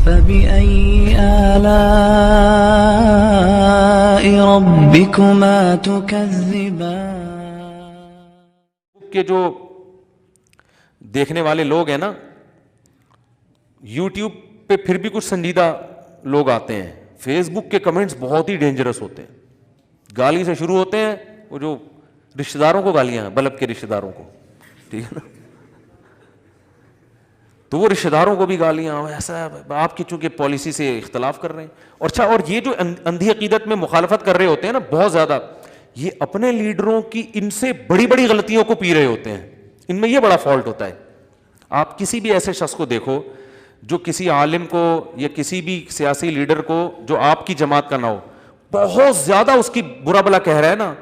فبأي آلاء ربكما تكذبان. کہ جو دیکھنے والے لوگ ہیں نا یوٹیوب پہ پھر بھی کچھ سنجیدہ لوگ آتے ہیں. فیس بک کے کمنٹس بہت ہی ڈینجرس ہوتے ہیں. گالی سے شروع ہوتے ہیں, وہ جو رشتہ داروں کو گالیاں ہیں, بلب کے رشتہ داروں کو, ٹھیک ہے نا, تو وہ رشتہ داروں کو بھی گالیاں, ایسا آپ کی چونکہ پالیسی سے اختلاف کر رہے ہیں. اور اچھا, اور یہ جو اندھی عقیدت میں مخالفت کر رہے ہوتے ہیں نا بہت زیادہ, یہ اپنے لیڈروں کی ان سے بڑی بڑی غلطیوں کو پی رہے ہوتے ہیں. ان میں یہ بڑا فالٹ ہوتا ہے. آپ کسی بھی ایسے شخص کو دیکھو جو کسی عالم کو یا کسی بھی سیاسی لیڈر کو جو آپ کی جماعت کا نہ ہو, بہت زیادہ اس کی برا بلا کہہ رہا ہے نا,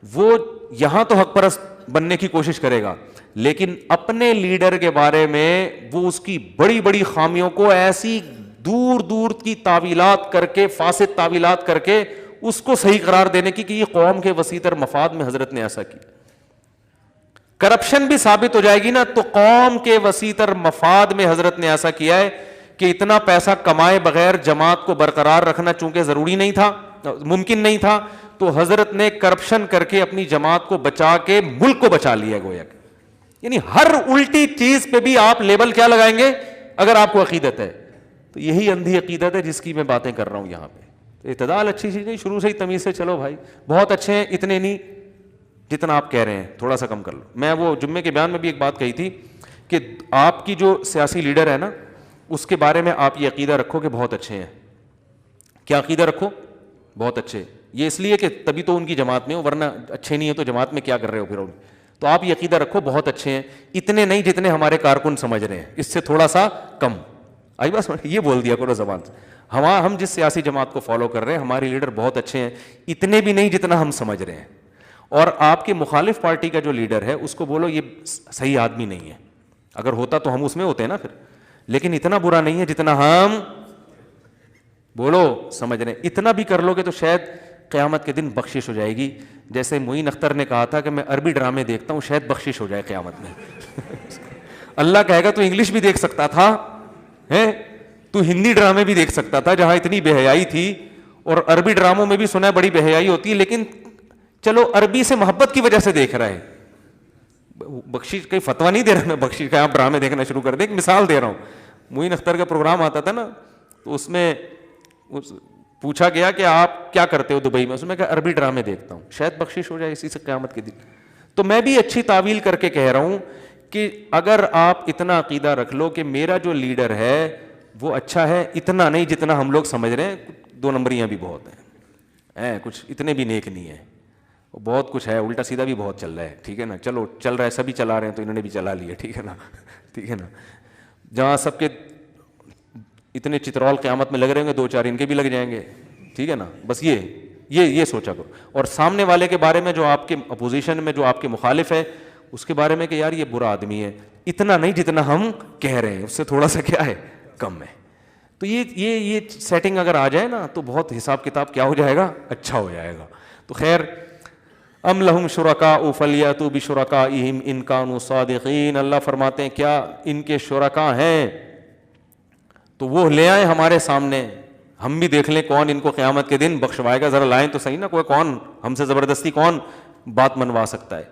وہ یہاں تو حق پرست بننے کی کوشش کرے گا, لیکن اپنے لیڈر کے بارے میں وہ اس کی بڑی بڑی خامیوں کو ایسی دور دور کی تعویلات کر کے, فاسد تعویلات کر کے اس کو صحیح قرار دینے کی کہ یہ قوم کے وسیع تر مفاد میں حضرت نے ایسا کیا. کرپشن بھی ثابت ہو جائے گی نا تو قوم کے وسیع تر مفاد میں حضرت نے ایسا کیا ہے کہ اتنا پیسہ کمائے بغیر جماعت کو برقرار رکھنا چونکہ ضروری نہیں تھا, ممکن نہیں تھا, تو حضرت نے کرپشن کر کے اپنی جماعت کو بچا کے ملک کو بچا لیا گویا کہ. یعنی ہر الٹی چیز پہ بھی آپ لیبل کیا لگائیں گے اگر آپ کو عقیدت ہے, تو یہی اندھی عقیدت ہے جس کی میں باتیں کر رہا ہوں یہاں پہ. اعتدال اچھی چیز نہیں, شروع سے ہی تمیز سے چلو بھائی, بہت اچھے ہیں اتنے نہیں جتنا آپ کہہ رہے ہیں, تھوڑا سا کم کر لو. میں وہ جمعے کے بیان میں بھی ایک بات کہی تھی کہ آپ کی جو سیاسی لیڈر ہے نا اس کے بارے میں آپ یہ عقیدہ رکھو کہ بہت اچھے ہیں. کیا عقیدہ رکھو؟ بہت اچھے. یہ اس لیے کہ تبھی تو ان کی جماعت میں ہو, ورنہ اچھے نہیں ہیں تو جماعت میں کیا کر رہے ہو پھر. تو آپ یہ عقیدہ رکھو بہت اچھے ہیں, اتنے نہیں جتنے ہمارے کارکن سمجھ رہے ہیں, اس سے تھوڑا سا کم. آئی بس یہ بول دیا کرو زبان سے, ہم جس سیاسی جماعت کو فالو کر رہے ہیں ہمارے لیڈر بہت اچھے ہیں, اتنے بھی نہیں جتنا ہم سمجھ رہے ہیں. اور آپ کے مخالف پارٹی کا جو لیڈر ہے اس کو بولو یہ صحیح آدمی نہیں ہے, اگر ہوتا تو ہم اس میں ہوتے ہیں نا پھر, لیکن اتنا برا نہیں ہے جتنا ہم بولو سمجھ رہے ہیں. اتنا بھی کر لو گے تو شاید قیامت کے دن بخشش ہو جائے گی. جیسے معین اختر نے کہا تھا کہ میں عربی ڈرامے دیکھتا ہوں, شاید بخشش ہو جائے قیامت میں. اللہ کہے گا تو انگلش بھی دیکھ سکتا تھا, تو ہندی ڈرامے بھی دیکھ سکتا تھا جہاں اتنی بے حیائی تھی, اور عربی ڈراموں میں بھی سنا ہے بڑی بے حیائی ہوتی ہے, لیکن چلو عربی سے محبت کی وجہ سے دیکھ رہا ہے. بخشش کہیں فتویٰ نہیں دے رہا میں بخشش کا آپ ڈرامے دیکھنا شروع کر دیں, ایک مثال دے رہا ہوں. معین اختر کا پروگرام آتا تھا نا, تو اس میں پوچھا گیا کہ آپ کیا کرتے ہو دبئی میں, اس میں کہا عربی ڈرامے دیکھتا ہوں, شاید بخشش ہو جائے اسی سے قیامت کے دن. تو میں بھی اچھی تعویل کر کے کہہ رہا ہوں کہ اگر آپ اتنا عقیدہ رکھ لو کہ میرا جو لیڈر ہے وہ اچھا ہے, اتنا نہیں جتنا ہم لوگ سمجھ رہے ہیں, 2 نمبریاں بھی بہت ہیں, کچھ اتنے بھی نیک نہیں ہیں, بہت کچھ ہے, الٹا سیدھا بھی بہت چل رہا ہے, ٹھیک ہے نا. چلو چل رہا ہے, سبھی چلا رہے ہیں تو انہوں نے بھی چلا لیا, ٹھیک ہے نا, ٹھیک ہے نا. جہاں سب کے اتنے چترول قیامت میں لگ رہے ہوں گے, 2-4 ان کے بھی لگ جائیں گے, ٹھیک ہے نا. بس یہ سوچا کرو. اور سامنے والے کے بارے میں جو آپ کے اپوزیشن میں جو آپ کے مخالف ہے اس کے بارے میں کہ یار یہ برا آدمی ہے, اتنا نہیں جتنا ہم کہہ رہے ہیں, اس سے تھوڑا سا کیا ہے کم ہے. تو یہ سیٹنگ اگر آ جائے نا تو بہت حساب کتاب کیا ہو جائے گا, اچھا ہو جائے گا. تو خیر, ام لہم شرکاء فلیاتوا بشرکائہم ان کانوا صادقین. اللہ فرماتے ہیں کیا ان کے شرکاء ہیں تو وہ لے آئیں ہمارے سامنے, ہم بھی دیکھ لیں کون ان کو قیامت کے دن بخشوائے گا. ذرا لائیں تو صحیح نا, کوئی کون ہم سے زبردستی کون بات منوا سکتا ہے.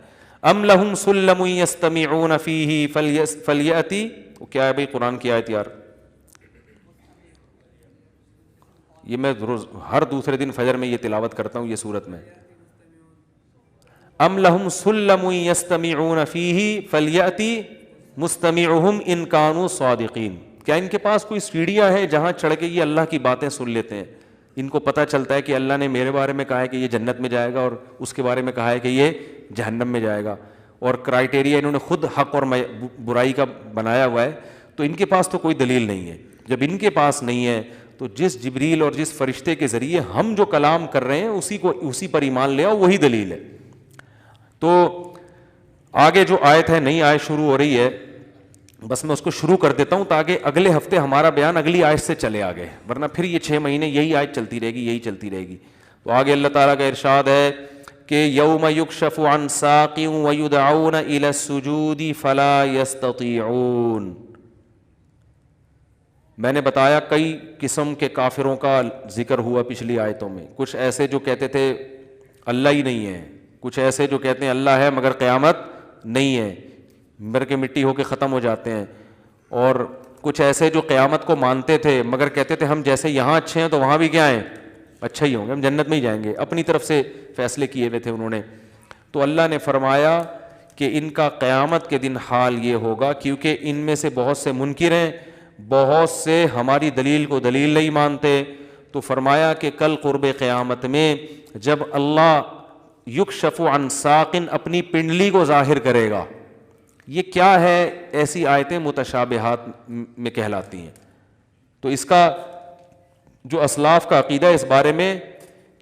ام لہم سلم یستمعون فیہ فلیأتی, کیا ہے بھائی قرآن کی آیت یار, یہ میں روز ہر دوسرے دن فجر میں یہ تلاوت کرتا ہوں یہ سورت میں. ام لہم سلم یستمعون فیہ فلیأتی مستمعہم ان کانوا صادقین. کیا ان کے پاس کوئی سیڑھیاں ہیں جہاں چڑھ کے یہ اللہ کی باتیں سن لیتے ہیں, ان کو پتہ چلتا ہے کہ اللہ نے میرے بارے میں کہا ہے کہ یہ جنت میں جائے گا اور اس کے بارے میں کہا ہے کہ یہ جہنم میں جائے گا, اور کرائٹیریا انہوں نے خود حق اور برائی کا بنایا ہوا ہے. تو ان کے پاس تو کوئی دلیل نہیں ہے. جب ان کے پاس نہیں ہے تو جس جبریل اور جس فرشتے کے ذریعے ہم جو کلام کر رہے ہیں اسی پر ایمان لے آؤ, وہی دلیل ہے. تو آگے جو آیت ہے, نئی آیت شروع ہو رہی ہے, بس میں اس کو شروع کر دیتا ہوں تاکہ اگلے ہفتے ہمارا بیان اگلی آیت سے چلے آگے, ورنہ پھر یہ 6 مہینے یہی آیت چلتی رہے گی, یہی چلتی رہے گی. تو آگے اللہ تعالیٰ کا ارشاد ہے کہ یوم یکشف عن ساق ویدعون الی السجود فلا یستطیعون. میں نے بتایا کئی قسم کے کافروں کا ذکر ہوا پچھلی آیتوں میں. کچھ ایسے جو کہتے تھے اللہ ہی نہیں ہے, کچھ ایسے جو کہتے ہیں اللہ ہے مگر قیامت نہیں ہے, مر کے مٹی ہو کے ختم ہو جاتے ہیں, اور کچھ ایسے جو قیامت کو مانتے تھے مگر کہتے تھے ہم جیسے یہاں اچھے ہیں تو وہاں بھی کیا ہیں, اچھا ہی ہوں گے, ہم جنت میں ہی جائیں گے, اپنی طرف سے فیصلے کیے ہوئے تھے انہوں نے. تو اللہ نے فرمایا کہ ان کا قیامت کے دن حال یہ ہوگا, کیونکہ ان میں سے بہت سے منکر ہیں, بہت سے ہماری دلیل کو دلیل نہیں مانتے. تو فرمایا کہ کل قرب قیامت میں جب اللہ یکشف عن ساق اپنی پنڈلی کو ظاہر کرے گا, یہ کیا ہے, ایسی آیتیں متشابہات میں کہلاتی ہیں. تو اس کا جو اسلاف کا عقیدہ اس بارے میں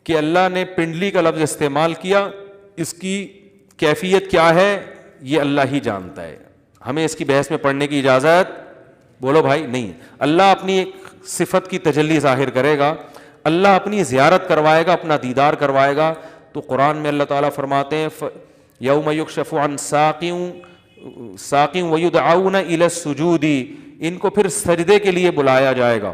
کہ اللہ نے پنڈلی کا لفظ استعمال کیا, اس کی کیفیت کیا ہے یہ اللہ ہی جانتا ہے, ہمیں اس کی بحث میں پڑھنے کی اجازت بولو بھائی نہیں. اللہ اپنی ایک صفت کی تجلی ظاہر کرے گا, اللہ اپنی زیارت کروائے گا, اپنا دیدار کروائے گا. تو قرآن میں اللہ تعالیٰ فرماتے ہیں یوم یکشف عن ساق ویدعون الی السجود, ان کو پھر سجدے کے لیے بلایا جائے گا.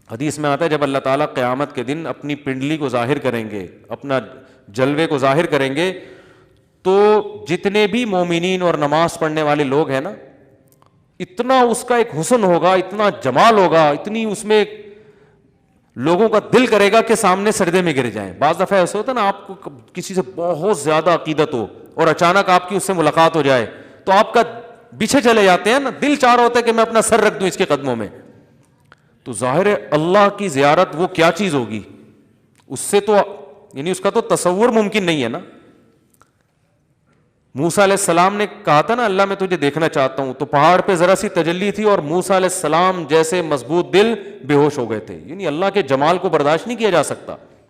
حدیث میں آتا ہے جب اللہ تعالیٰ قیامت کے دن اپنی پنڈلی کو ظاہر کریں گے, اپنا جلوے کو ظاہر کریں گے, تو جتنے بھی مومنین اور نماز پڑھنے والے لوگ ہیں نا, اتنا اس کا ایک حسن ہوگا, اتنا جمال ہوگا, اتنی اس میں لوگوں کا دل کرے گا کہ سامنے سجدے میں گر جائیں. بعض دفعہ ایسا ہوتا ہے نا, آپ کو کسی سے بہت زیادہ عقیدت ہو اور اچانک آپ کی اس سے ملاقات ہو جائے تو آپ کا پیچھے چلے جاتے ہیں نا, دل چاہ رہا ہوتا ہے کہ میں اپنا سر رکھ دوں اس کے قدموں میں. تو ظاہر ہے اللہ کی زیارت وہ کیا چیز ہوگی, اس سے تو یعنی اس کا تو تصور ممکن نہیں ہے نا. موسیٰ علیہ السلام نے کہا تھا نا اللہ میں تجھے دیکھنا چاہتا ہوں, تو پہاڑ پہ ذرا سی تجلی تھی اور موسیٰ علیہ السلام جیسے مضبوط دل بے ہوش ہو گئے تھے. یعنی اللہ کے جمال کو برداشت نہیں کیا جا سکتا.